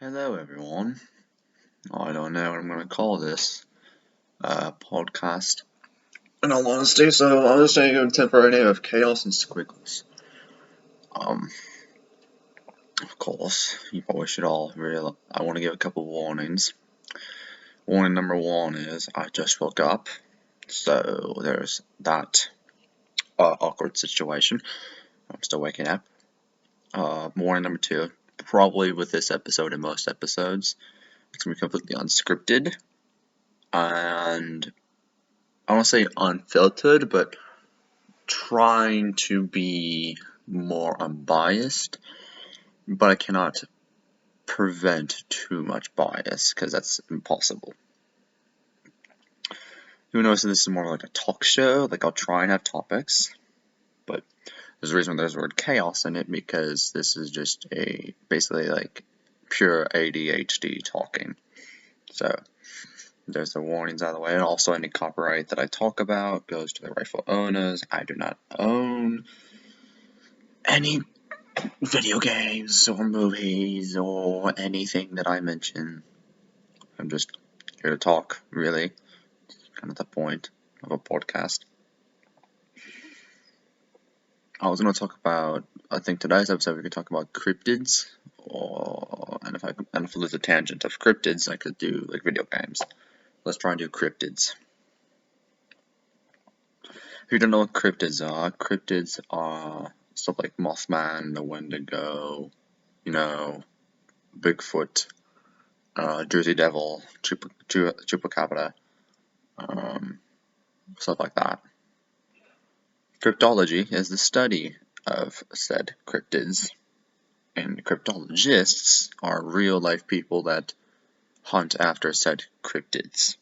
Hello, everyone. I don't know what I'm going to call this podcast. In all honesty, so I'm just taking a temporary name of Chaos and Squiggles. Of course, you probably should all realize. I want to give a couple warnings. Warning number one is I just woke up, so there's that awkward situation. I'm still waking up. Warning number two, probably with this episode and most episodes, it's going to be completely unscripted, and I don't want to say unfiltered, but trying to be more unbiased, but I cannot prevent too much bias because that's impossible. Who knows if this is more like a talk show? Like I'll try and have topics, but there's a reason there's the word chaos in it because this is just basically like pure ADHD talking. So there's the warnings out of the way, and also any copyright that I talk about goes to the rightful owners. I do not own any video games or movies or anything that I mention. I'm just here to talk, really. Kind of the point of a podcast. I was going to talk about, I think today's episode we could talk about cryptids, and if there's a tangent of cryptids, I could do like video games. Let's try and do cryptids. If you don't know what cryptids are stuff like Mothman, the Wendigo, Bigfoot, Jersey Devil, Chupacabra, stuff like that. Cryptology is the study of said cryptids, and cryptologists are real-life people that hunt after said cryptids.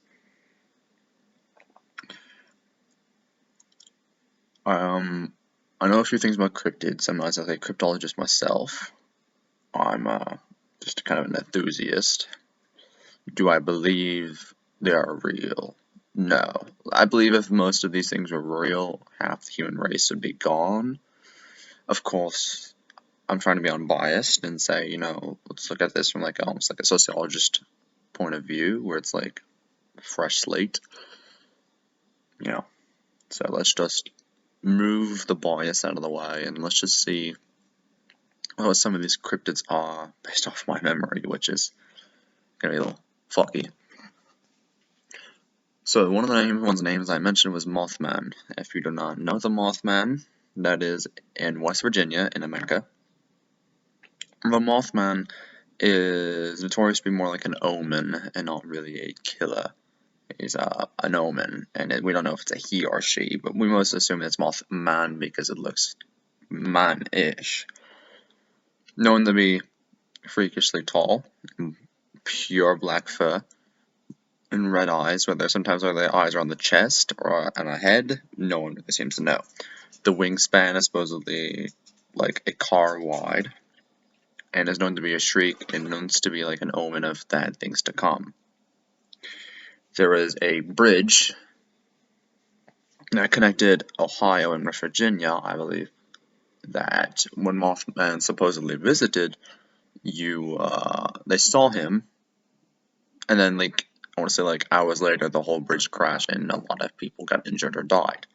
I know a few things about cryptids. I'm not exactly a cryptologist myself. I'm just kind of an enthusiast. Do I believe they are real? No. I believe if most of these things were real, half the human race would be gone. Of course, I'm trying to be unbiased and say, let's look at this from like almost like a sociologist point of view, where it's like fresh slate. So let's just move the bias out of the way and let's just see what some of these cryptids are based off my memory, which is gonna be a little foggy. So one of the one's names I mentioned was Mothman. If you do not know the Mothman, that is in West Virginia in America. The Mothman is notorious to be more like an omen and not really a killer. He's an omen, and we don't know if it's a he or she, but we most assume it's Mothman because it looks man-ish. Known to be freakishly tall, pure black fur, and red eyes, sometimes their eyes are on the chest or on a head, no one really seems to know. The wingspan is supposedly like a car wide, and is known to be a shriek and known to be like an omen of bad things to come. There is a bridge that connected Ohio and West Virginia, I believe, that when Mothman supposedly visited, they saw him, and then I want to say hours later, the whole bridge crashed and a lot of people got injured or died.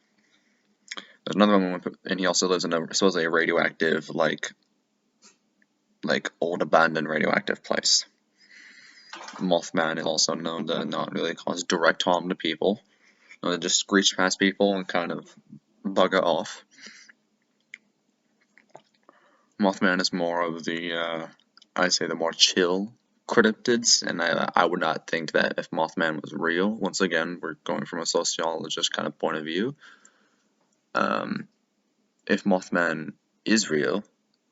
There's another one, and he also lives in supposedly a radioactive, like old abandoned radioactive place. Mothman is also known to not really cause direct harm to people. They just screech past people and kind of bugger off. Mothman is more of the, I'd say the more chill cryptids, and I would not think that if Mothman was real, once again, we're going from a sociologist kind of point of view, if Mothman is real,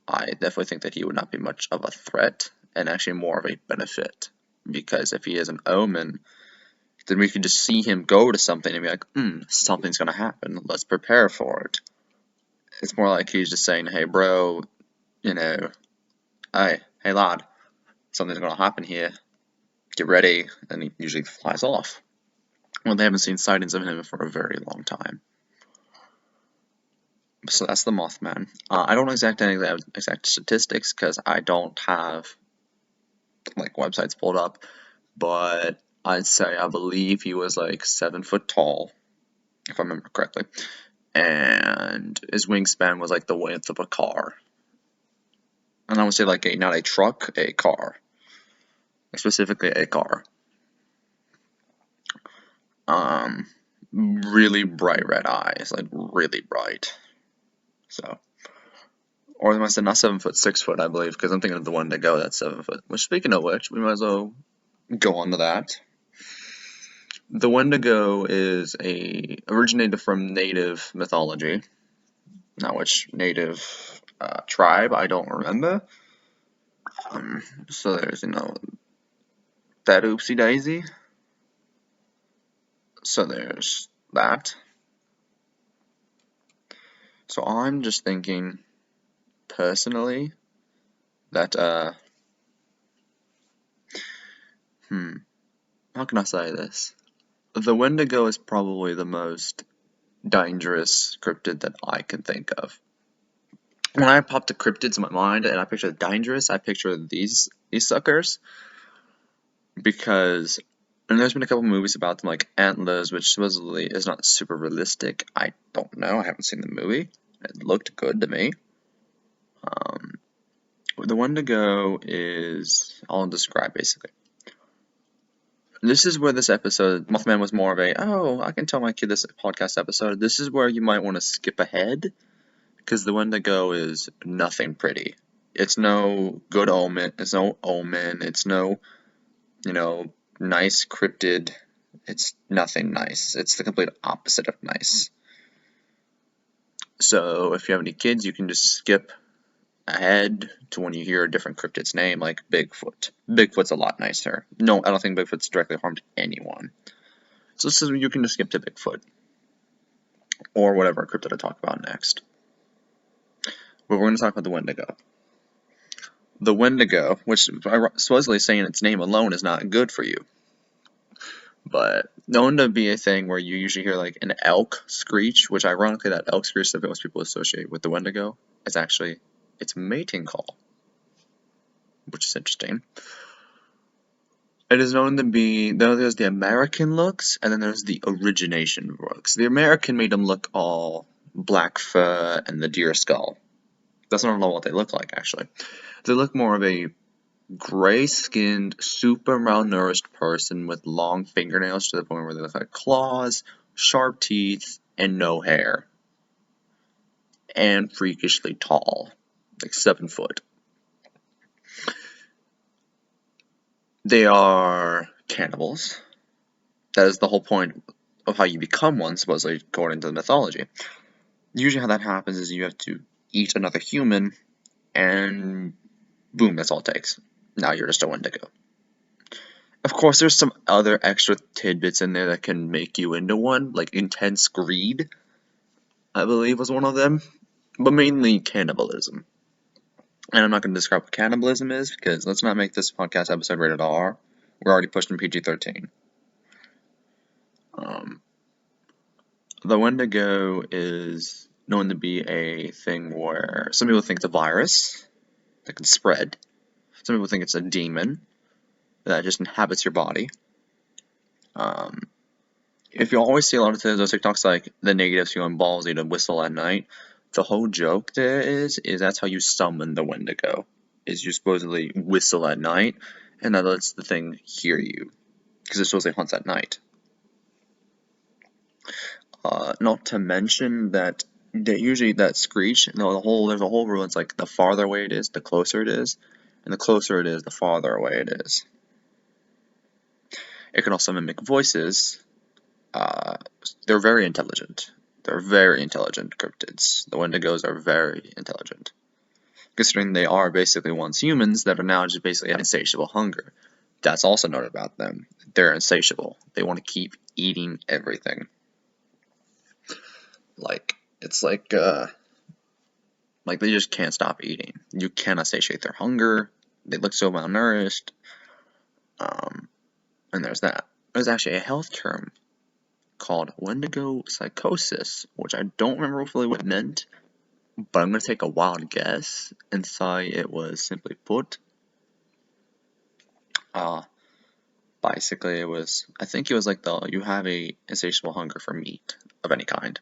I definitely think that he would not be much of a threat, and actually more of a benefit, because if he is an omen, then we could just see him go to something and be like, something's gonna happen, let's prepare for it. It's more like he's just saying, hey bro, hey lad, something's gonna happen here, get ready, and he usually flies off. Well, they haven't seen sightings of him for a very long time. So that's the Mothman. I don't know any exact statistics because I don't have like websites pulled up, but I believe he was like 7 foot tall, if I remember correctly, and his wingspan was like the width of a car. And I would say like not a truck, a car, specifically a car. Really bright red eyes, like really bright. So, or they must have not 7 foot, 6 foot, I believe, because I'm thinking of the Wendigo that's 7 foot. Which, speaking of which, we might as well go on to that. The Wendigo is originated from native mythology. Now, which native tribe I don't remember. So there's that oopsie daisy. So there's that. So I'm just thinking, personally, that how can I say this? The Wendigo is probably the most dangerous cryptid that I can think of. When I pop the cryptids in my mind and I picture dangerous, I picture these suckers, because and there's been a couple movies about them, like Antlers, which supposedly is not super realistic. I don't know. I haven't seen the movie. It looked good to me. The Wendigo is, I'll describe basically. This is where this episode, Mothman was more of I can tell my kid this podcast episode. This is where you might want to skip ahead, because the Wendigo is nothing pretty. It's no good omen. It's no omen. It's no, nice cryptid. It's nothing nice. It's the complete opposite of nice. So if you have any kids, you can just skip ahead to when you hear a different cryptid's name, like Bigfoot. Bigfoot's a lot nicer. No, I don't think Bigfoot's directly harmed anyone. So this is you can just skip to Bigfoot, or whatever cryptid I talk about next. But we're going to talk about the Wendigo. The Wendigo, which supposedly saying its name alone is not good for you, but known to be a thing where you usually hear like an elk screech, which ironically that elk screech that most people associate with the Wendigo is actually its mating call, which is interesting. It is known to be, there's the American looks, and then there's the origination looks. The American made them look all black fur and the deer skull. That's not at all what they look like, actually. They look more of a gray-skinned, super malnourished person with long fingernails to the point where they look like claws, sharp teeth, and no hair. And freakishly tall, like 7 foot. They are cannibals. That is the whole point of how you become one, supposedly, according to the mythology. Usually how that happens is you have to eat another human, and boom, that's all it takes. Now you're just a Wendigo. Of course, there's some other extra tidbits in there that can make you into one, like intense greed, I believe was one of them, but mainly cannibalism. And I'm not going to describe what cannibalism is, because let's not make this podcast episode rated R. We're already pushing PG-13. The Wendigo is known to be a thing where some people think it's a virus that can spread. Some people think it's a demon that just inhabits your body. If you always see a lot of those TikToks like the negatives feeling ballsy to whistle at night, the whole joke there is that's how you summon the Wendigo. Is you supposedly whistle at night, and that lets the thing hear you, because it supposedly hunts at night. Not to mention that usually that screech, there's a whole rule. It's like the farther away it is, the closer it is, and the closer it is, the farther away it is. It can also mimic voices. They're very intelligent. They're very intelligent cryptids. The Wendigos are very intelligent, considering they are basically once humans that are now just basically an insatiable hunger. That's also noted about them. They're insatiable. They want to keep eating everything. It's like they just can't stop eating. You cannot satiate their hunger. They look so malnourished. And there's that. There's actually a health term called Wendigo psychosis, which I don't remember fully what it meant, but I'm going to take a wild guess and say it was, simply put, Basically, I think it was like you have a insatiable hunger for meat of any kind.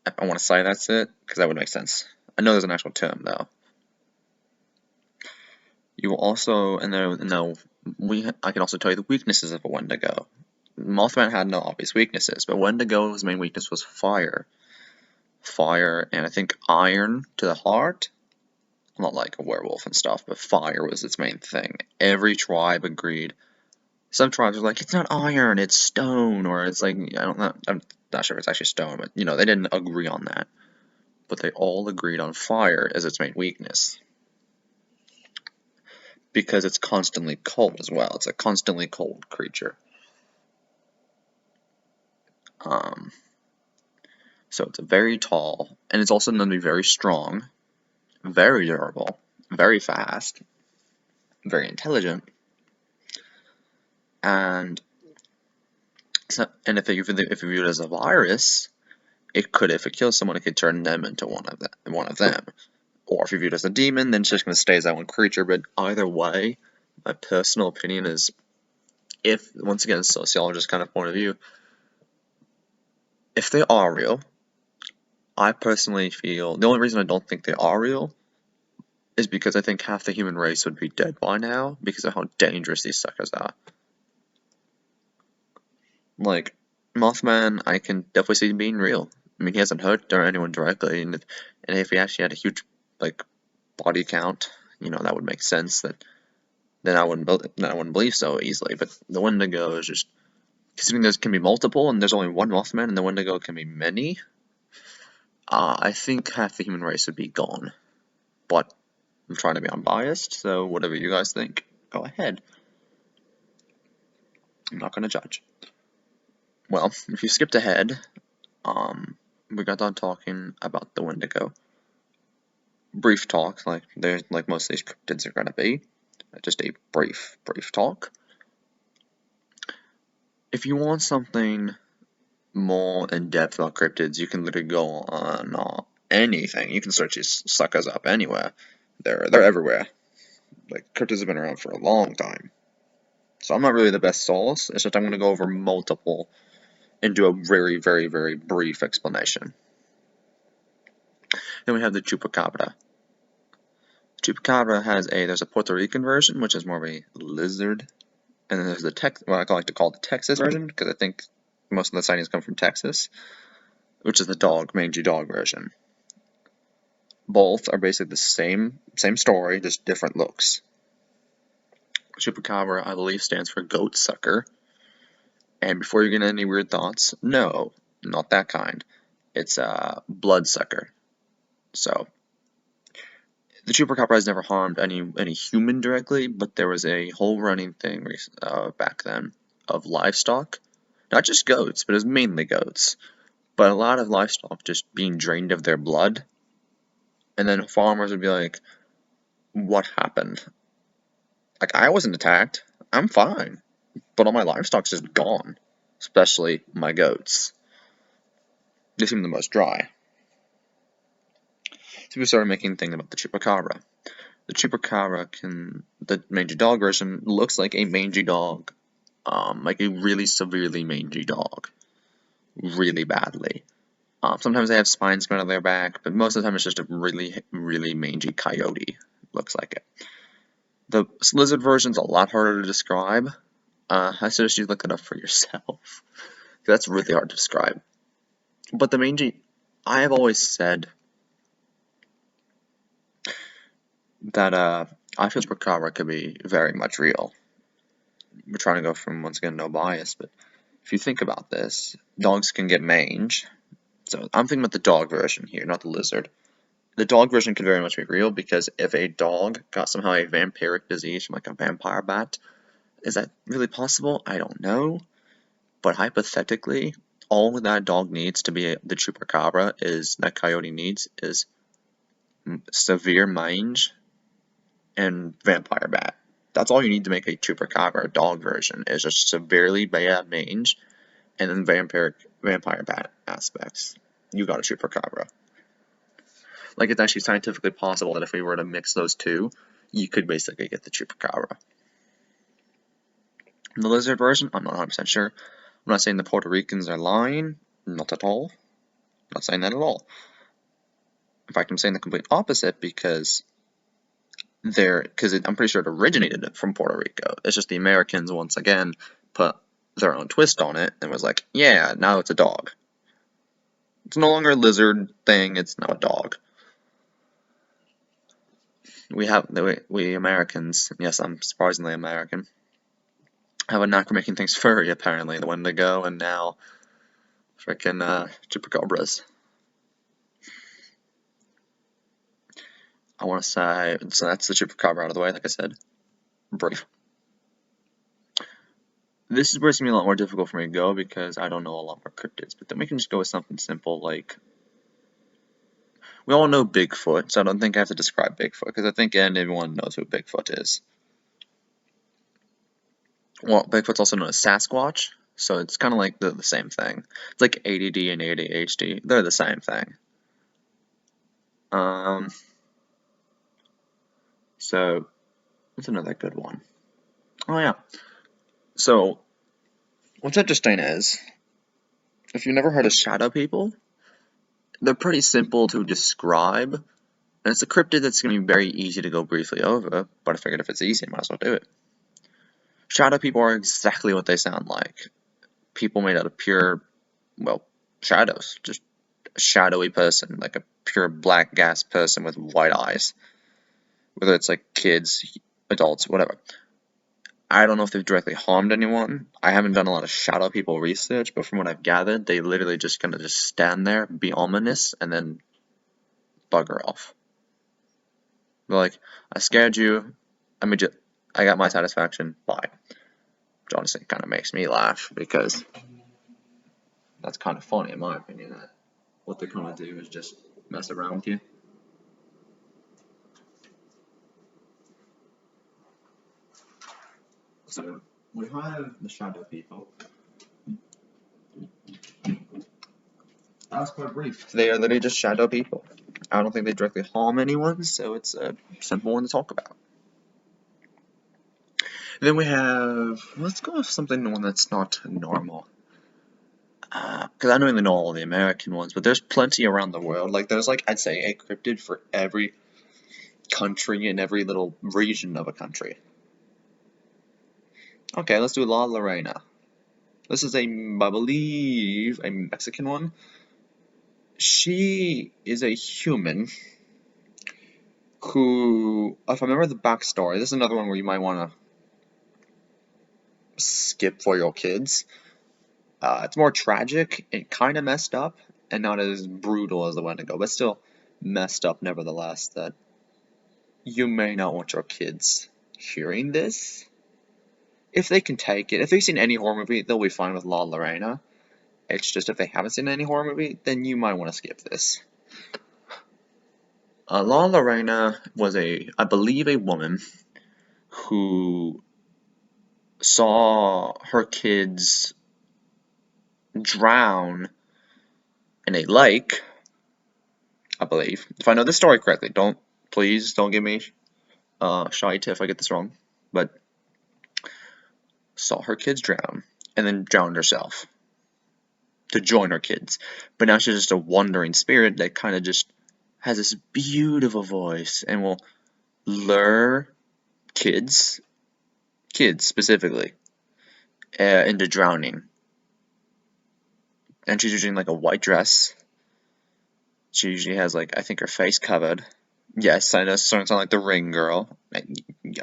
I want to say that's it, because that would make sense. I know there's an actual term, though. You will also, and no, I can also tell you the weaknesses of a Wendigo. Mothman had no obvious weaknesses, but Wendigo's main weakness was fire. Fire, and I think iron to the heart. Not like a werewolf and stuff, but fire was its main thing. Every tribe agreed. Some tribes are like, it's not iron, it's stone, or it's like, I'm not sure if it's actually stone, but they didn't agree on that. But they all agreed on fire as its main weakness. Because it's constantly cold as well. It's a constantly cold creature. So it's very tall, and it's also known to be very strong, very durable, very fast, very intelligent, and if you view it as a virus, if it kills someone, it could turn them into one of them. Or if you view it as a demon, then it's just going to stay as that one creature. But either way, my personal opinion is, once again, sociologist kind of point of view, if they are real, I personally feel the only reason I don't think they are real is because I think half the human race would be dead by now because of how dangerous these suckers are. Like, Mothman, I can definitely see him being real. I mean, he hasn't hurt anyone directly, and if he actually had a huge, body count, that would make sense. Then I wouldn't believe so easily. But the Wendigo is just, considering there can be multiple, and there's only one Mothman, and the Wendigo can be many, I think half the human race would be gone. But I'm trying to be unbiased, so whatever you guys think, go ahead. I'm not going to judge. Well, if you skipped ahead, we got done talking about the Wendigo. Brief talk, like most of these cryptids are going to be. Just a brief talk. If you want something more in depth about cryptids, you can literally go on anything. You can search these suckers up anywhere. They're everywhere. Cryptids have been around for a long time. So I'm not really the best source. It's just I'm going to go over multiple and do a very, very, very brief explanation. Then we have the Chupacabra. Chupacabra there's a Puerto Rican version, which is more of a lizard, and then there's what I like to call the Texas version, because I think most of the sightings come from Texas, which is the mangy dog version. Both are basically the same story, just different looks. Chupacabra, I believe, stands for goat sucker. And before you get any weird thoughts, no, not that kind. It's a blood sucker. So the Chupacabra has never harmed any human directly, but there was a whole running thing back then of livestock, not just goats, but it was mainly goats, but a lot of livestock just being drained of their blood, and then farmers would be like, "What happened? I wasn't attacked. I'm fine, but all my livestock's just gone, especially my goats. They seem the most dry." So we started making things about the Chupacabra. The Chupacabra the mangy dog version looks like a mangy dog, like a really severely mangy dog, really badly. Sometimes they have spines going on their back, but most of the time it's just a really, really mangy coyote. Looks like it. The lizard version's a lot harder to describe. I suggest you look it up for yourself. That's really hard to describe. But the mangy, I have always said that I feel Chupacabra could be very much real. We're trying to go from, once again, no bias, but if you think about this, dogs can get mange. So I'm thinking about the dog version here, not the lizard. The dog version could very much be real, because if a dog got somehow a vampiric disease from a vampire bat, is that really possible? I don't know. But hypothetically, all that dog needs to be the Chupacabra that coyote needs is severe mange and vampire bat. That's all you need to make a Chupacabra dog version, is just severely bad mange and then vampire bat aspects. You got a Chupacabra. It's actually scientifically possible that if we were to mix those two, you could basically get the Chupacabra. The lizard version, I'm not 100% sure. I'm not saying the Puerto Ricans are lying. Not at all. I'm not saying that at all. In fact, I'm saying the complete opposite because I'm pretty sure it originated from Puerto Rico. It's just the Americans, once again, put their own twist on it and was like, yeah, now it's a dog. It's no longer a lizard thing, it's now a dog. We Americans, yes, I'm surprisingly American, have a knack for making things furry, apparently. The Wendigo and now freaking chupacabras. I want to say, so that's the chupacabra out of the way, like I said. Brief. This is where it's going to be a lot more difficult for me to go because I don't know a lot more cryptids, but then we can just go with something simple like, we all know Bigfoot, so I don't think I have to describe Bigfoot because I think everyone knows who Bigfoot is. Well, Bigfoot's also known as Sasquatch, so it's kind of like the same thing. It's like ADD and ADHD, they're the same thing. So, what's another good one? Oh yeah. So, what's interesting is, if you've never heard of shadow people, they're pretty simple to describe, and it's a cryptid that's going to be very easy to go briefly over, but I figured if it's easy, I might as well do it. Shadow people are exactly what they sound like. People made out of pure, well, shadows. Just a shadowy person, like a pure black gas person with white eyes. Whether it's like kids, adults, whatever. I don't know if they've directly harmed anyone. I haven't done a lot of shadow people research, but from what I've gathered, they literally just kind of just stand there, be ominous, and then bugger off. They're like, I scared you, I got my satisfaction, bye. Which honestly kind of makes me laugh, because that's kind of funny in my opinion, that what they're going to do is just mess around with you. So, we have the shadow people. That was quite brief. They are literally just shadow people. I don't think they directly harm anyone, so it's a simple one to talk about. Then we have, let's go with something that's not normal. Because I don't really know all the American ones, but there's plenty around the world. Like, there's like, I'd say a cryptid for every country and every little region of a country. Okay, let's do La Lorena. This is I believe, a Mexican one. She is a human who, if I remember the backstory, this is another one where you might want to skip for your kids. It's more tragic and kind of messed up, and not as brutal as the Wendigo, but still messed up nevertheless. That you may not want your kids hearing this. If they can take it, if they've seen any horror movie, they'll be fine with La Lorena. It's just if they haven't seen any horror movie, then you might want to skip this. La Lorena was I believe, a woman who saw her kids drown in a lake, I believe. If I know the story correctly, please don't give me shite if I get this wrong. But saw her kids drown and then drowned herself to join her kids. But now she's just a wandering spirit that kind of just has this beautiful voice and will lure kids specifically, into drowning. And she's usually in like a white dress. She usually has, like, I think her face covered. Yes, I know it's starting to sound like the Ring girl.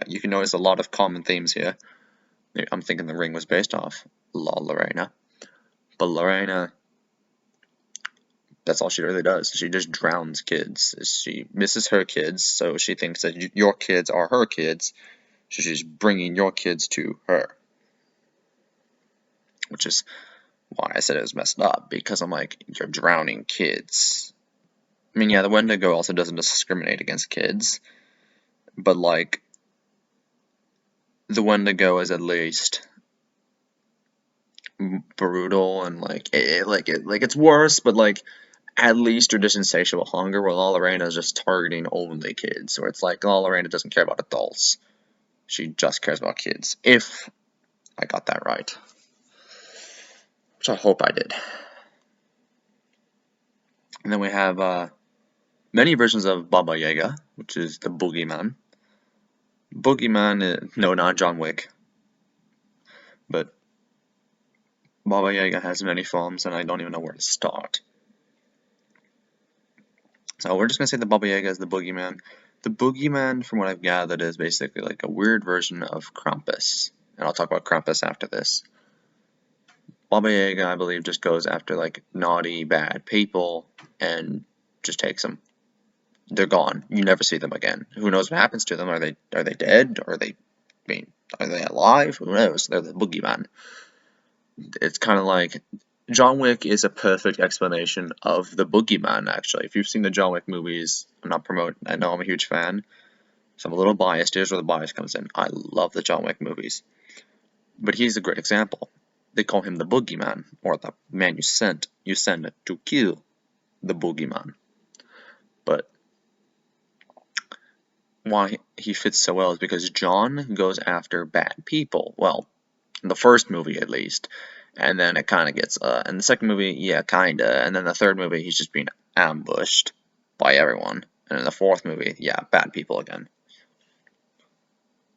You can notice a lot of common themes here. I'm thinking the Ring was based off La Lorena. But Lorena, that's all she really does. She just drowns kids. She misses her kids, so she thinks that your kids are her kids, so she's bringing your kids to her. Which is why I said it was messed up, because I'm like, you're drowning kids. I mean, yeah, the Wendigo also doesn't discriminate against kids, but like, the Wendigo is at least brutal and like it's worse, but like at least there's insatiable hunger. Where La Lorena is just targeting only kids, where it's like La Lorena doesn't care about adults; she just cares about kids. If I got that right. Which I hope I did. And then we have many versions of Baba Yaga, which is the boogeyman. Boogeyman, no, not John Wick, but Baba Yaga has many forms, and I don't even know where to start. So we're just gonna say the Baba Yaga is the boogeyman. The boogeyman, from what I've gathered, is basically like a weird version of Krampus, and I'll talk about Krampus after this. Baba Yaga, I believe, just goes after like naughty, bad people and just takes them. They're gone. You never see them again. Who knows what happens to them? Are they dead? Are they alive? Who knows? They're the boogeyman. It's kind of like John Wick is a perfect explanation of the boogeyman. Actually, if you've seen the John Wick movies, I'm not promoting. I know I'm a huge fan, so I'm a little biased. Here's where the bias comes in. I love the John Wick movies, but he's a great example. They call him the boogeyman, or the man you send to kill the boogeyman. But why he fits so well is because John goes after bad people. Well, in the first movie at least, and then it kind of gets, in the second movie, yeah, kinda, and then the third movie, he's just being ambushed by everyone, and in the fourth movie, yeah, bad people again.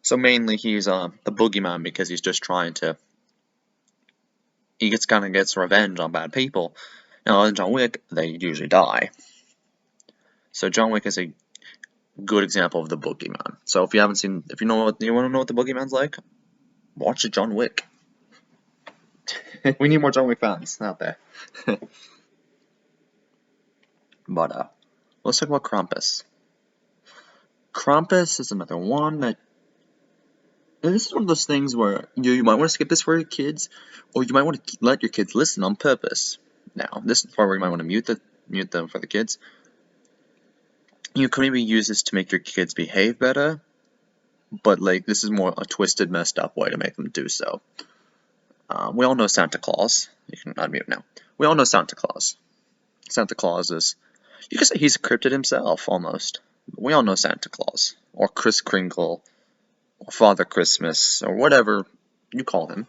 So mainly he's the boogeyman because he's just trying to, he kind of gets revenge on bad people. Now in John Wick, they usually die. So John Wick is a good example of the boogeyman. So if you haven't seen, if you want to know what the boogeyman's like, watch John Wick. We need more John Wick fans out there. But let's talk about Krampus. Krampus is another one that, and this is one of those things where you might want to skip this for your kids, or you might want to let your kids listen on purpose. Now, this is the part where you might want to mute them for the kids. You could maybe use this to make your kids behave better, but like this is more a twisted, messed up way to make them do so. We all know Santa Claus. You can unmute now. We all know Santa Claus. Santa Claus is, you could say he's a cryptid himself, almost. We all know Santa Claus, or Kris Kringle, or Father Christmas, or whatever you call him.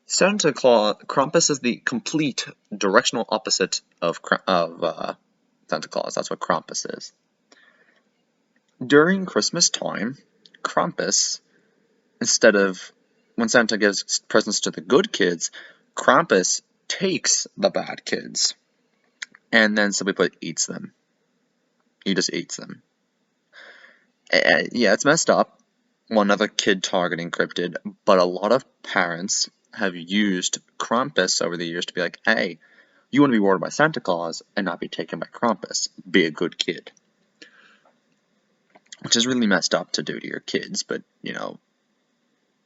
Santa Claus, Krampus is the complete directional opposite of Santa Claus. That's what Krampus is. During Christmas time, Krampus, instead of when Santa gives presents to the good kids, Krampus takes the bad kids and then simply put eats them. He just eats them. Yeah, it's messed up. One other kid targeting cryptid, but a lot of parents have used Krampus over the years to be like, hey, you want to be rewarded by Santa Claus and not be taken by Krampus. Be a good kid. Which is really messed up to do to your kids, but, you know,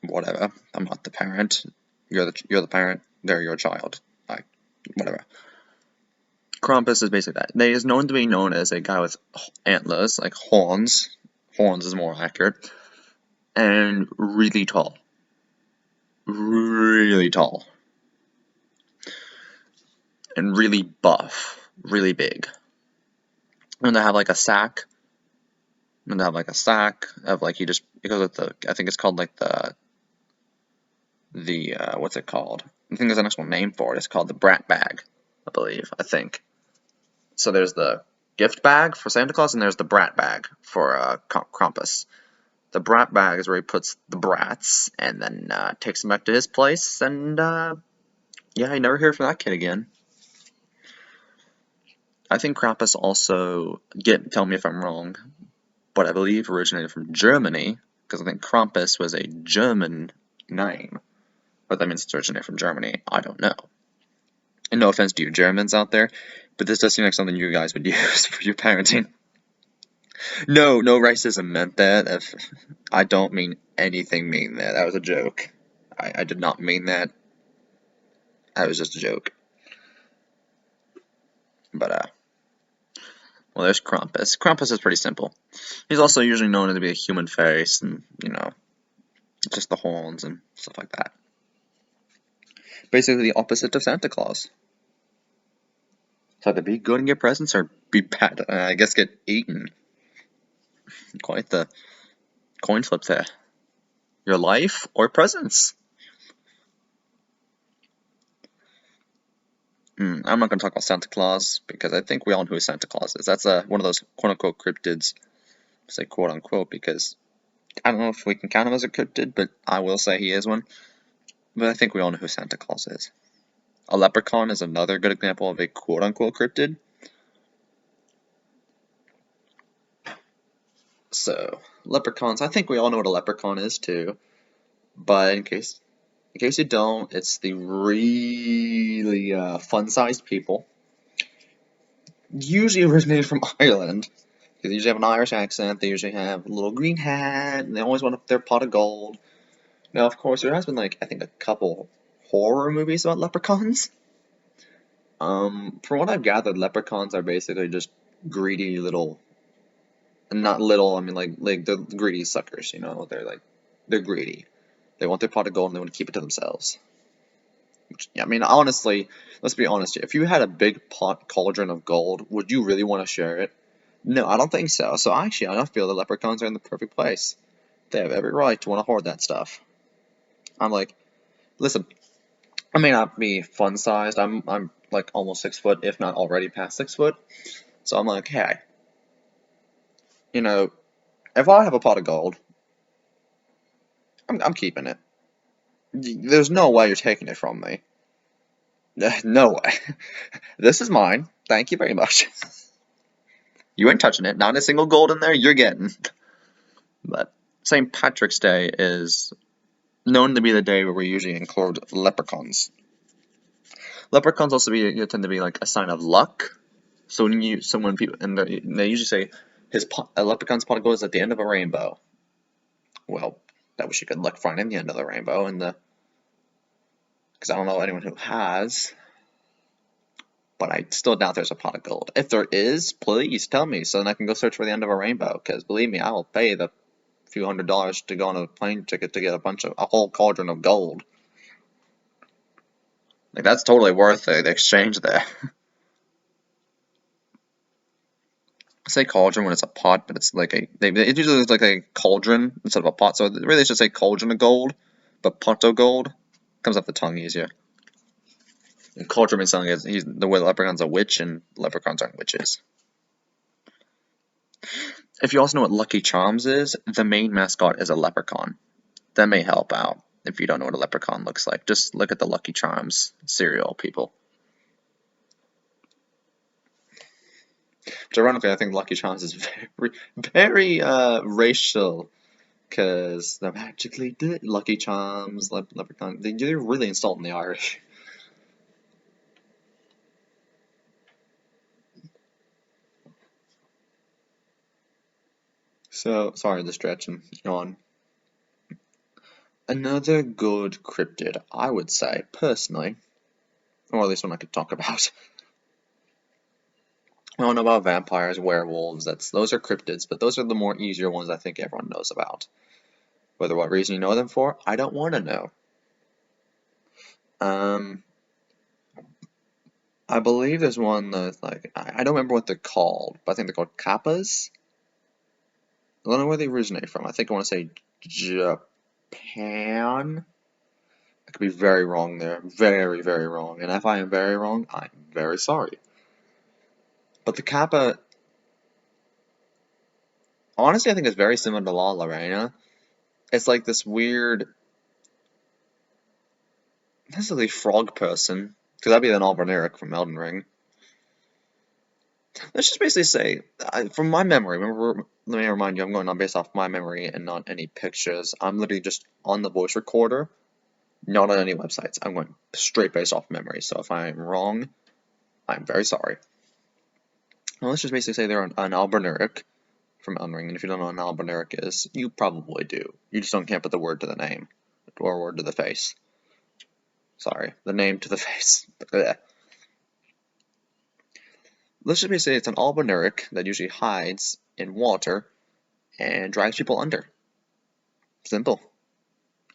whatever. I'm not the parent. You're the parent. They're your child. Whatever. Krampus is basically that. He is known to be known as a guy with antlers, like horns. Horns is more accurate. And really tall. Really tall. And really buff. Really big. And they have like a sack. And they have like a sack of like he goes with the, I think it's called like the what's it called? I think there's an actual name for it. It's called the brat bag, I think. So there's the gift bag for Santa Claus, and there's the brat bag for Krampus. The brat bag is where he puts the brats, and then takes them back to his place, and yeah, I never hear from that kid again. I think Krampus also, tell me if I'm wrong, but I believe originated from Germany, because I think Krampus was a German name. But that means it's originated from Germany. I don't know. And no offense to you Germans out there, but this does seem like something you guys would use for your parenting. No racism meant that. I don't mean anything mean that. That was a joke. I did not mean that. That was just a joke. But, well, there's Krampus. Krampus is pretty simple. He's also usually known to be a human face and, you know, just the horns and stuff like that. Basically the opposite of Santa Claus. So either be good and get presents or be bad, I guess get eaten. Quite the coin flip there. Your life or presents? I'm not going to talk about Santa Claus because I think we all know who Santa Claus is. That's one of those quote-unquote cryptids. I say quote-unquote because I don't know if we can count him as a cryptid, but I will say he is one. But I think we all know who Santa Claus is. A leprechaun is another good example of a quote-unquote cryptid. So, leprechauns, I think we all know what a leprechaun is too. But in case you don't, it's the really fun-sized people. Usually originated from Ireland. They usually have an Irish accent, they usually have a little green hat, and they always want their pot of gold. Now, of course, there has been, like, I think a couple horror movies about leprechauns. From what I've gathered, leprechauns are basically just greedy little, not little, I mean, like they're greedy suckers, you know? They're greedy. They want their pot of gold and they want to keep it to themselves. Yeah, I mean, honestly, let's be honest here. If you had a big pot cauldron of gold, would you really want to share it? No, I don't think so. So actually, I don't feel the leprechauns are in the perfect place. They have every right to want to hoard that stuff. I'm like, listen, I may not be fun sized. I'm like almost 6 foot, if not already past 6 foot. So I'm like, hey, you know, if I have a pot of gold, I'm keeping it. There's no way you're taking it from me. No way. This is mine. Thank you very much. You ain't touching it. Not a single gold in there. You're getting. But St. Patrick's Day is known to be the day where we usually include leprechauns. Leprechauns also tend to be like a sign of luck. So when people and they usually say a leprechaun's pot of gold is at the end of a rainbow. Well, that wish you could look finding the end of the rainbow because I don't know anyone who has, but I still doubt there's a pot of gold. If there is, please tell me so then I can go search for the end of a rainbow. Because believe me, I will pay the few $100s to go on a plane ticket to get a whole cauldron of gold. Like that's totally worth the exchange there. I say cauldron when it's a pot, but it's like it usually looks like a cauldron instead of a pot. So really, it's just a cauldron of gold, but pot of gold comes off the tongue easier. And cauldron means something is the way the leprechaun's a witch, and leprechauns aren't witches. If you also know what Lucky Charms is, the main mascot is a leprechaun. That may help out if you don't know what a leprechaun looks like. Just look at the Lucky Charms cereal, people. Which ironically, I think Lucky Charms is very, very racial. Because they're magically good. Lucky Charms, Leprechaun. They're really insulting the Irish. So, sorry to stretch and yawn. Another good cryptid, I would say, personally, or at least one I could talk about. I don't know about vampires, werewolves, those are cryptids, but those are the more easier ones I think everyone knows about. Whether what reason you know them for, I don't want to know. Um, I believe there's one that, like, I don't remember what they're called, but I think they're called kappas. I don't know where they originate from. I think I want to say Japan. I could be very wrong there. Very, very wrong. And if I am very wrong, I'm very sorry. But the Kappa, honestly, I think it's very similar to La Lorena. It's like this weird, not necessarily frog person, because that'd be an Alberneric from Elden Ring. Let's just basically say, from my memory, let me remind you, I'm going on based off my memory and not any pictures. I'm literally just on the voice recorder, not on any websites. I'm going straight based off memory. So if I'm wrong, I'm very sorry. Well, let's just basically say they're an Alberneric from Elden Ring, and if you don't know what an Alberneric is, you probably do. You just can't put the word to the name, or word to the face. Sorry, the name to the face. Let's just basically say it's an Alberneric that usually hides in water and drags people under. Simple.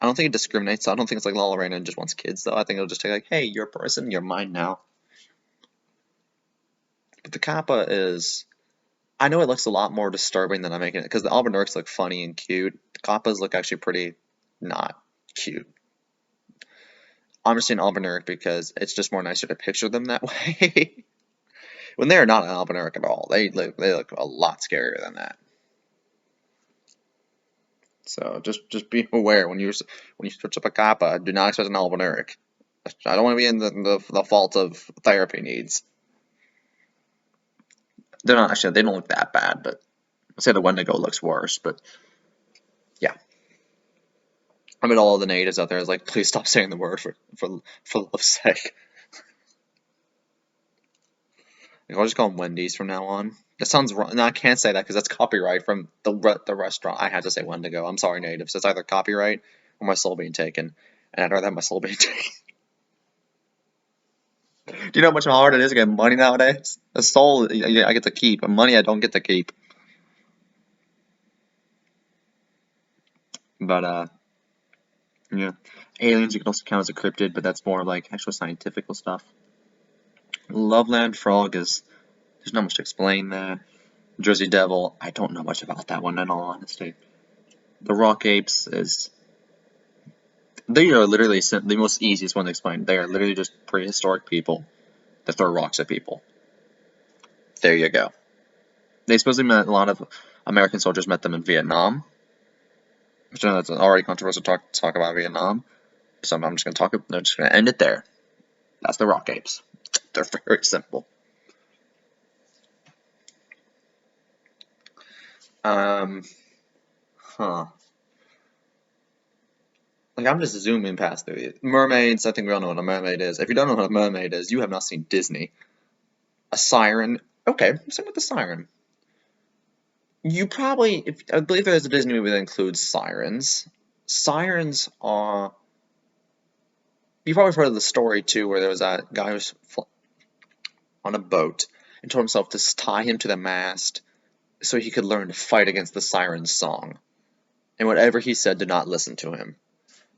I don't think it discriminates. I don't think it's like La Lorena and just wants kids, though. I think it'll just take like, hey, you're a person, you're mine now. But the Kappa is, I know it looks a lot more disturbing than I'm making it, because the Albernerics look funny and cute. The Kappas look actually pretty not cute. I'm just saying albinauric because it's just more nicer to picture them that way. When they are not an albinauric at all, they look a lot scarier than that. So just be aware when you switch up a kappa, do not expect an albinauric. I don't want to be in the fault of therapy needs. They're not actually, they don't look that bad, but I'd say the Wendigo looks worse. But yeah, I mean, all of the natives out there is like, please stop saying the word for love's sake. Like, I'll just call them Wendy's from now on. That sounds wrong. No, I can't say that because that's copyright from the restaurant. I had to say Wendigo. I'm sorry, natives. It's either copyright or my soul being taken, and I'd rather have my soul being taken. Do you know how much harder it is to get money nowadays? A soul, I get to keep, but money I don't get to keep. But yeah, aliens you can also count as a cryptid, but that's more like actual scientific stuff. Loveland Frog is there's not much to explain there. Jersey Devil, I don't know much about that one in all honesty. The Rock Apes is they are literally the most easiest one to explain. They are literally just prehistoric people that throw rocks at people. There you go. They supposedly met a lot of American soldiers met them in Vietnam, which I know that's already controversial to talk about Vietnam. So I'm just gonna end it there. That's the Rock Apes. They're very simple. Um, huh. Like I'm just zooming past through mermaids. I think we all know what a mermaid is. If you don't know what a mermaid is, you have not seen Disney. A siren. Okay, same with the siren. You probably, if I believe there's a Disney movie that includes sirens. Sirens are. You've probably heard of the story too, where there was a guy who was on a boat and told himself to tie him to the mast so he could learn to fight against the siren's song. And whatever he said did not listen to him.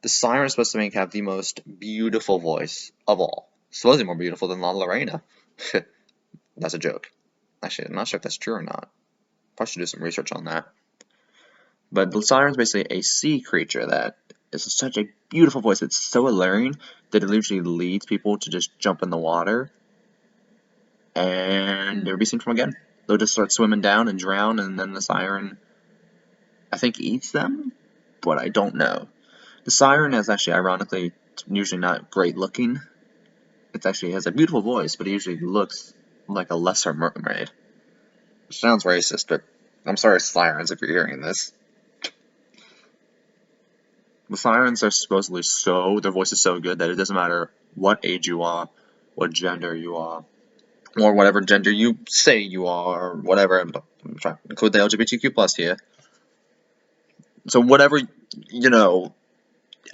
The siren is supposed to have the most beautiful voice of all. Supposedly more beautiful than La Lorena. That's a joke. Actually, I'm not sure if that's true or not. Probably should do some research on that. But the siren is basically a sea creature that is such a beautiful voice. It's so alluring that it usually leads people to just jump in the water and never be seen from again. They'll just start swimming down and drown, and then the siren, I think, eats them, but I don't know. The siren is actually, ironically, usually not great looking. It actually has a beautiful voice, but it usually looks like a lesser mermaid. Which sounds racist, but I'm sorry, sirens, if you're hearing this. The sirens are supposedly their voice is so good that it doesn't matter what age you are, what gender you are, or whatever gender you say you are, or whatever. I'm trying to include the LGBTQ plus here. So whatever, you know,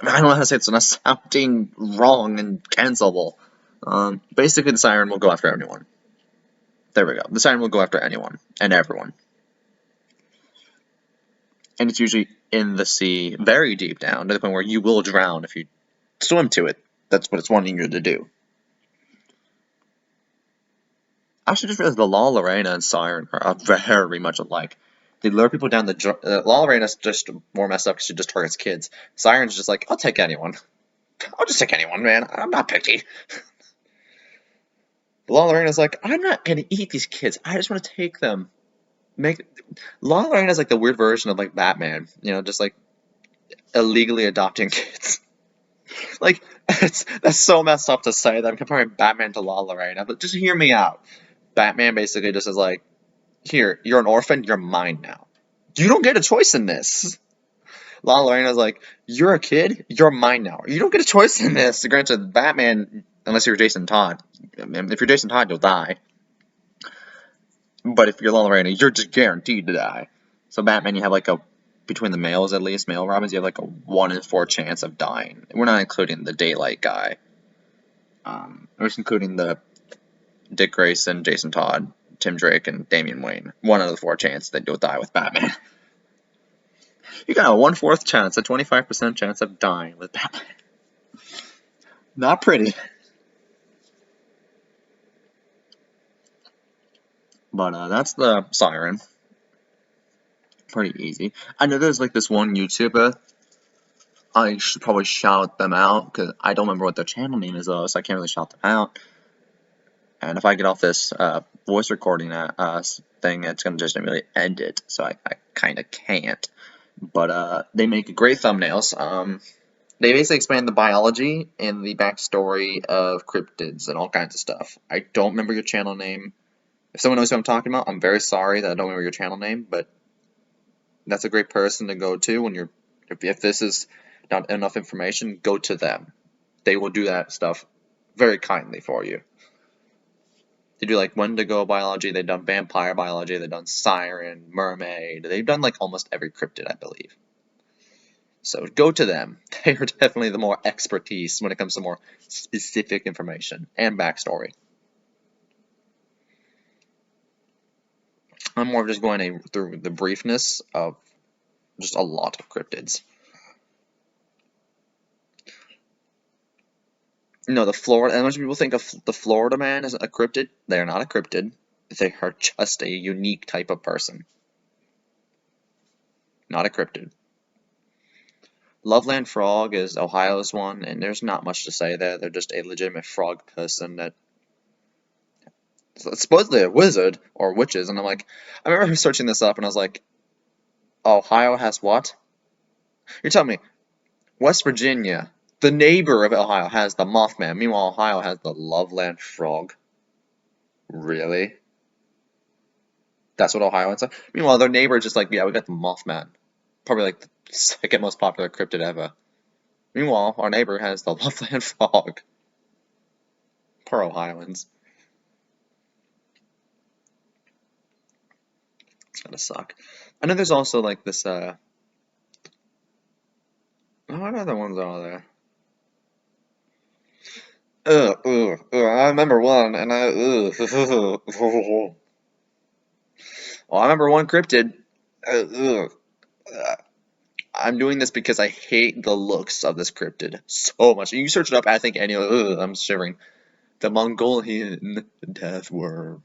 I don't know how to say it's not sounding wrong and cancelable. Basically, the siren will go after anyone. There we go. The siren will go after anyone and everyone. And it's usually in the sea, very deep down, to the point where you will drown if you swim to it. That's what it's wanting you to do. I should just realize the La Lorena and Siren are very much alike. They lure people down the. La Lorena's just more messed up because she just targets kids. Siren's just like, I'll take anyone. I'll just take anyone, man. I'm not picky. La Lorena's like, I'm not gonna eat these kids. I just want to take them. La Lorena's like the weird version of like Batman. You know, just like illegally adopting kids. Like, that's so messed up to say that I'm comparing Batman to La Lorena, but just hear me out. Batman basically just is like, here, you're an orphan, you're mine now. You don't get a choice in this. La Lorena's like, you're a kid, you're mine now. You don't get a choice in this. Granted, Batman, unless you're Jason Todd, if you're Jason Todd, you'll die. But if you're La Lorena, you're just guaranteed to die. So Batman, you have like between the males at least, male Robins, you have like a 1 in 4 chance of dying. We're not including the Daylight guy. We're just including the Dick Grayson, Jason Todd, Tim Drake, and Damian Wayne. 1 out of 4 chance that you'll die with Batman. You got a 1/4 chance, a 25% chance of dying with Batman. Not pretty. But that's the siren. Pretty easy. I know there's like this one YouTuber. I should probably shout them out, because I don't remember what their channel name is, though, so I can't really shout them out. And if I get off this voice recording thing, it's going to just really end it, so I kind of can't. But they make great thumbnails. They basically explain the biology and the backstory of cryptids and all kinds of stuff. I don't remember your channel name. If someone knows who I'm talking about, I'm very sorry that I don't remember your channel name, but that's a great person to go to when you're, if this is not enough information, go to them. They will do that stuff very kindly for you. They do like Wendigo biology, they've done vampire biology, they've done siren, mermaid, they've done like almost every cryptid, I believe. So go to them. They are definitely the more expertise when it comes to more specific information and backstory. I'm more of just going through the briefness of just a lot of cryptids. No, the Florida, and most people think of the Florida man as a cryptid. They are not a cryptid. They are just a unique type of person. Not a cryptid. Loveland Frog is Ohio's one, and there's not much to say there. They're just a legitimate frog person that supposedly a wizard or witches, and I'm like, I remember searching this up, and I was like, Ohio has what? You're telling me West Virginia, the neighbor of Ohio, has the Mothman. Meanwhile, Ohio has the Loveland Frog. Really? That's what Ohio is. Meanwhile, their neighbor is just like, yeah, we got the Mothman. Probably like the second most popular cryptid ever. Meanwhile, our neighbor has the Loveland Frog. Poor Ohioans. It's gonna suck. I know there's also like this, what other ones are there? I remember one, and well, I remember one cryptid. I'm doing this because I hate the looks of this cryptid so much. You search it up, I think I'm shivering. The Mongolian death worm.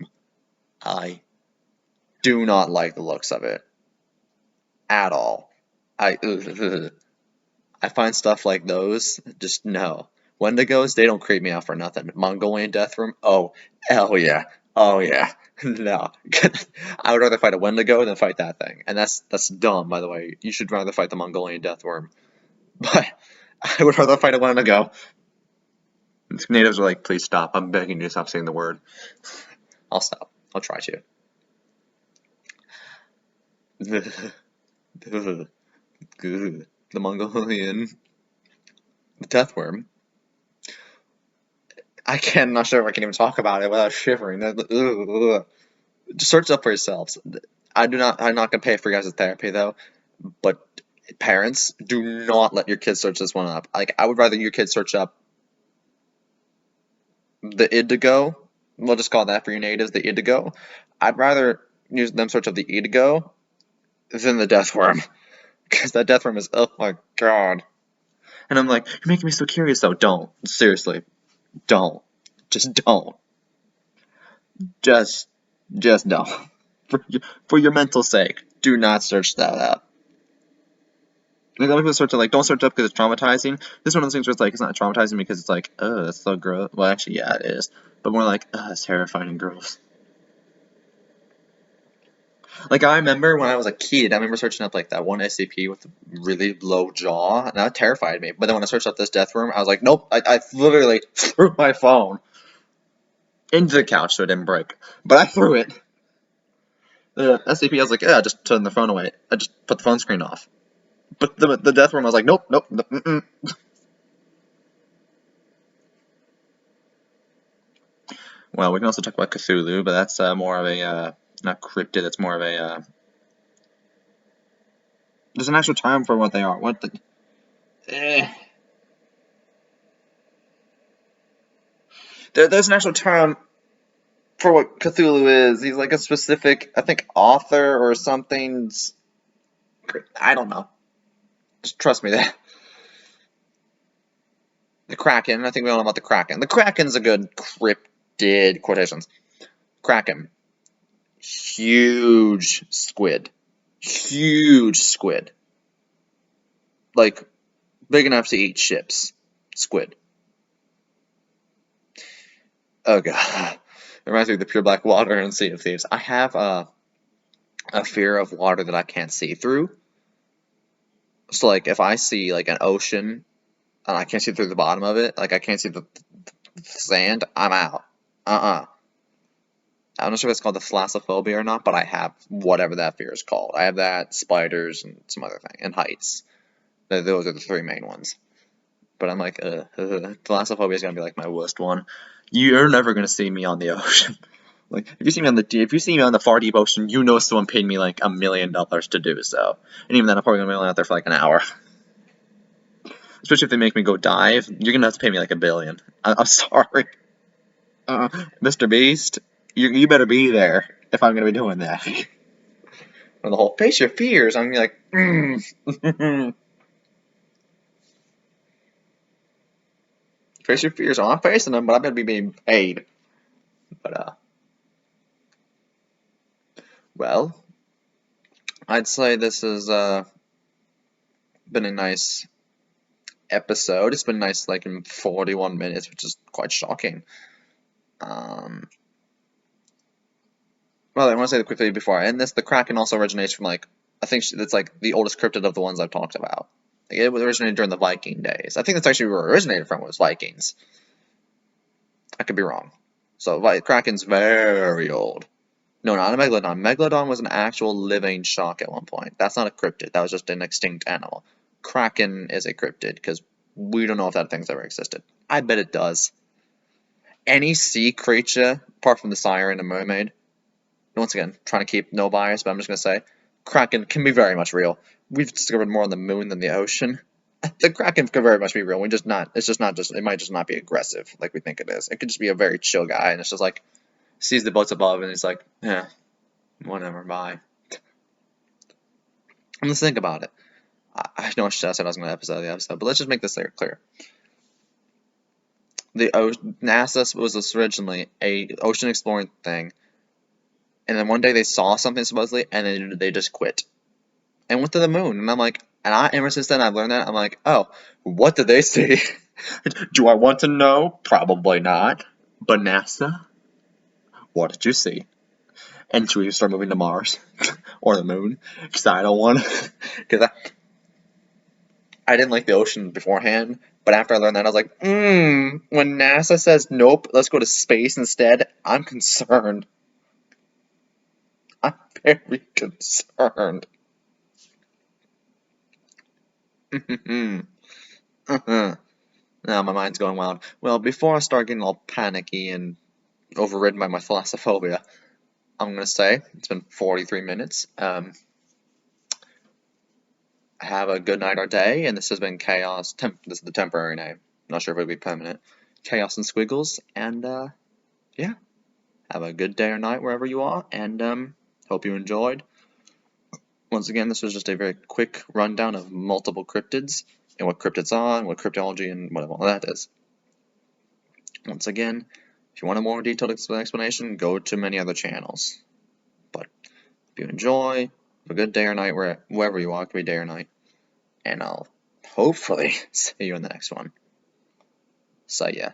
I do not like the looks of it at all. I find stuff like those just no. Wendigos, they don't creep me out for nothing. Mongolian death worm, oh hell yeah, oh yeah. No, I would rather fight a Wendigo than fight that thing, and that's dumb, by the way. You should rather fight the Mongolian death worm, but I would rather fight a Wendigo. Natives are like, please stop. I'm begging you to stop saying the word. I'll stop. I'll try to. The Mongolian deathworm. I'm not sure if I can even talk about it without shivering. Just search up for yourselves. I'm not gonna pay for your guys' therapy though, but parents, do not let your kids search this one up. Like, I would rather your kids search up the Idigo. We'll just call that for your natives, the Idigo. I'd rather use them search up the Idigo than the deathworm. Because that deathworm is, oh my god. And I'm like, you're making me so curious though. Don't. Seriously. Don't. Just don't. Just don't. For your mental sake, do not search that up. Like, a lot of people search it, like, don't search up because it's traumatizing. This is one of those things where it's like, it's not traumatizing because it's like, oh, that's so gross. Well, actually, yeah, it is. But more like, oh, it's terrifying and gross. Like, I remember when I was a kid, I remember searching up, like, that one SCP with the really low jaw, and that terrified me. But then when I searched up this death room, I was like, nope, I literally threw my phone into the couch so it didn't break. But I threw it. The SCP, I was like, yeah, I just turned the phone away. I just put the phone screen off. But the death room, I was like, nope, mm-mm. Well, we can also talk about Cthulhu, but that's more of a, not cryptid, it's more of a, there's an actual term for what they are. What the, There's an actual term for what Cthulhu is. He's like a specific, I think, author or something. I don't know. Just trust me there. The Kraken, I think we all know about the Kraken. The Kraken's a good cryptid, quotations. Kraken. Huge squid. Huge squid. Like, Big enough to eat ships. Squid. Oh god. It reminds me of the pure black water and Sea of Thieves. I have a fear of water that I can't see through. So like if I see like an ocean and I can't see through the bottom of it, like I can't see the sand, I'm out. I'm not sure if it's called the thalassophobia or not, but I have whatever that fear is called. I have that, spiders, and some other thing, and heights. Those are the three main ones. But I'm like, thalassophobia is gonna be like my worst one. You're never gonna see me on the ocean. Like if you see me on the far deep ocean, you know someone paid me like $1 million to do so. And even then, I'm probably gonna be only out there for like an hour. Especially if they make me go dive, you're gonna have to pay me like $1 billion. I'm sorry, Mr. Beast. You better be there if I'm gonna be doing that. And the whole face your fears, I'm gonna be like, face your fears. I'm facing them, but I better be being paid. But well, I'd say this has been a nice episode. It's been nice, like in 41 minutes, which is quite shocking. Well, I want to say quickly before I end this, the Kraken also originates from like, I think it's like the oldest cryptid of the ones I've talked about. Like, it originated during the Viking days. I think that's actually where it originated from, was Vikings. I could be wrong. So Kraken's very old. No, not a Megalodon. Megalodon was an actual living shark at one point. That's not a cryptid. That was just an extinct animal. Kraken is a cryptid because we don't know if that thing's ever existed. I bet it does. Any sea creature, apart from the siren and mermaid, once again, trying to keep no bias, but I'm just going to say, Kraken can be very much real. We've discovered more on the moon than the ocean. The Kraken could very much be real. It's just not just, it might just not be aggressive like we think it is. It could just be a very chill guy, and it's just like, sees the boats above, and he's like, yeah, whatever, bye. And let's think about it. I know I said I was going to episode the episode, but let's just make this clear. NASA was originally a ocean exploring thing, and then one day they saw something supposedly, and then they just quit and went to the moon. And I'm like, ever since then I've learned that. I'm like, oh, what did they see? Do I want to know? Probably not. But NASA, what did you see? And should we start moving to Mars or the moon? Because I don't want to. Because I didn't like the ocean beforehand, but after I learned that, I was like, when NASA says nope, let's go to space instead, I'm concerned. I'm very concerned. Now my mind's going wild. Well, before I start getting all panicky and overridden by my thalassophobia, I'm gonna say it's been 43 minutes. Have a good night or day, and this has been Chaos. This is the temporary name. Not sure if it'll be permanent. Chaos and Squiggles, and yeah. Have a good day or night wherever you are, and hope you enjoyed. Once again, this was just a very quick rundown of multiple cryptids, and what cryptids are, and what cryptology, and what all that is. Once again, if you want a more detailed explanation, go to many other channels. But if you enjoy, have a good day or night wherever you are, it could be day or night, and I'll hopefully see you in the next one. So yeah.